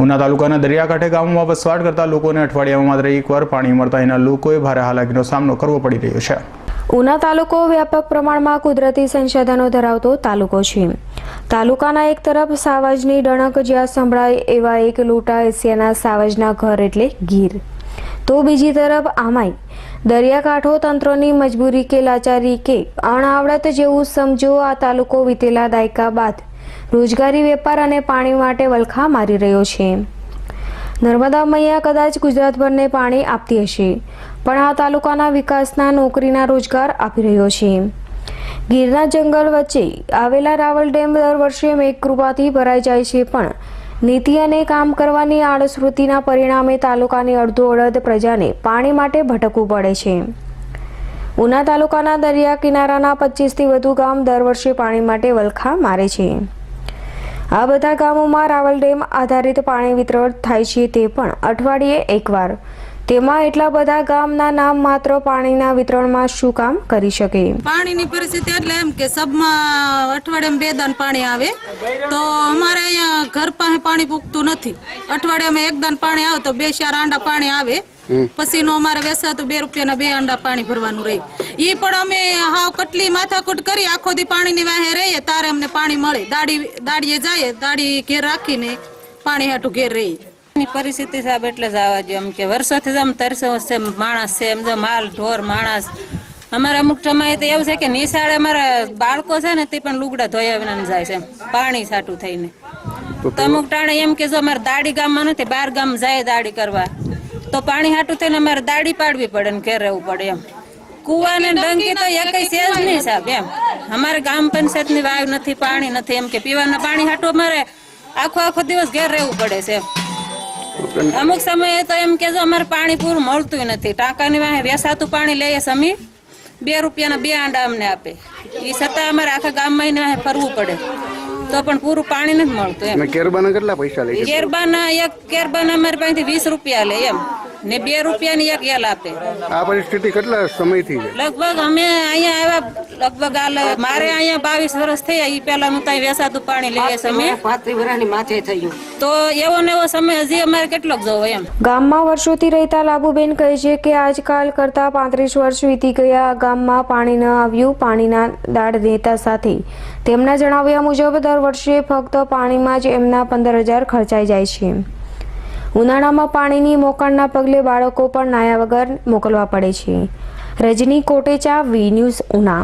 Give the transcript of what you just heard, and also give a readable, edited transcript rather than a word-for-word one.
ઉના તાલુકાના દરિયાકાંઠે ગામોમાં વસવાટ કરતા લોકોને અઠવાડિયામાં માત્ર એકવાર પાણી મળતા એના લોકોએ ભારે હાલાકીનો સામનો કરવો પડી રહ્યો છે। ઉના તાલુકો વ્યાપક પ્રમાણમાં કુદરતી સંસાધનો ધરાવતો તાલુકો છે। તાલુકાના એક તરફ સાવજની ડણક જ્યાં સંભળાય એવા એક લૂંટા એશિયાના સાવજના ઘર એટલે ગીર, તો બીજી તરફ આમાંય દરિયાકાંઠો તંત્રની મજબૂરી કે લાચારી કે અણઆવડત જેવું સમજો આ તાલુકો વીતેલા દાયકા બાદ રોજગારી, વેપાર અને પાણી માટે વલખા મારી રહ્યો છે। નર્મદા મૈયા કદાચ ગુજરાતભરને પાણી આપતી હશે, પણ આ તાલુકાના વિકાસના, નોકરીના, રોજગાર આપી રહ્યો છે। ગીરના જંગલ વચ્ચે આવેલા રાવલ ડેમ દર વર્ષે મેઘકૃપાથી ભરાઈ જાય છે, પણ નીતિ અને કામ કરવાની આળસવૃત્તિના પરિણામે તાલુકાની અડધોઅડધ પ્રજાને પાણી માટે ભટકવું પડે છે। ઉના તાલુકાના દરિયા કિનારાના 25થી વધુ ગામ દર વર્ષે પાણી માટે વલખા મારે છે। આ બધા ગામોમાં રાવલ ડેમ આધારિત પાણી વિતરણ થાય છે, તે પણ અઠવાડિયે એકવાર। તેમાં એટલા બધા ગામના નામ માત્ર પાણીના વિતરણમાં શું કામ કરી શકે? પાણીની પરિસ્થિતિ એટલે એમ કે સબમાં અઠવાડિયામાં 2 દાન પાણી આવે, તો અમારે અહીંયા ઘર પાસે પાણી પૂગતું નથી। અઠવાડિયામાં 1 દાન પાણી આવે તો 2-4 આંડા પાણી આવે, પછીનો અમારે વેસાતું 2 રૂપિયાના 2 આંડા પાણી ભરવાનું રહે। એ પણ અમે હાવ કટલી માથાકૂટ કરી આખો દી પાણીની વાહે રહીએ તારે અમને પાણી મળે। દાડીએ જાય, દાડી ઘેર રાખીને પાણી હાટું ઘેર રહીએ। પરિસ્થિતિ સાહેબ એટલે જ આવવા જોઈએ, એમ કે વર્ષોથી જ આમ તરસો છે, માણસ છે, એમ જો માલ ઢોર માણસ અમારે અમુક સમયે તો એવું છે કે નિશાળે અમારા બાળકો છે ને તે પણ લુગડા ધોયા વિના જાય છે પાણી સાટું થઈને। તો અમુક ટાણે એમ કે જો અમારે દાડી ગામમાં નથી, 12 ગામ જાય દાડી કરવા, તો પાણી હાટું થઈને અમારે દાડી પાડવી પડે ને ઘેર રહેવું પડે એમ। કુવા ને ડંકી તો એકઈ છે જ નહીં સાહેબ એમ। અમારે ગામ પંચાયતની વાવ નથી, પાણી નથી, એમ કે પીવાના પાણી હાટું અમારે આખો દિવસ ઘેર રહેવું પડે છે। અમુક સમયે તો એમ કે જો અમારે પાણી પૂરું મળતું નથી, ટાંકાની વાહે વેસાતું પાણી લઈએ અમે, 2 રૂપિયાના 2 આંડા અમને આપે, એ છતાં અમારે આખા ગામમાં એને ફરવું પડે, તો પણ પૂરું પાણી નથી મળતું એમ। કેરબાના કેટલા પૈસા લે? કેરબાના એક કેરબાના અમારી પાસેથી 20 રૂપિયા લે એમ, ને 2 રૂપિયાની એક એલ આપે। આ પરિસ્થિતિ કેટલા સમયથી છે? લગભગ અમે અહીંયા આવ્યા લગભગ મારે અહીંયા 22 વર્ષ થયા, એ પેલા હું ત્યાં વેસાતું પાણી લઈએ અમે 35 વર્ષની માથે થયું, તો એવો ને એવો સમય હજી અમારે કેટલોક જોવો એમ। ગામમાં વર્ષોથી રહેતા લાભુબેન કહે છે કે આજકાલ કરતા 35 વર્ષ વીતી ગયા, ગામમાં પાણી ન આવ્યું। પાણીના દાળ નેતા સાથે તેમના જણાવ્યા મુજબ દર વર્ષે ફક્ત પાણીમાં જ એમના 15,000 ખર્ચાઈ જાય છે। ઉનાળામાં પાણીની મોકાણના પગલે બાળકો પણ નાયા વગર મોકલવા પડે છે। રજની કોટેચા, વી ન્યૂઝ, ઉના।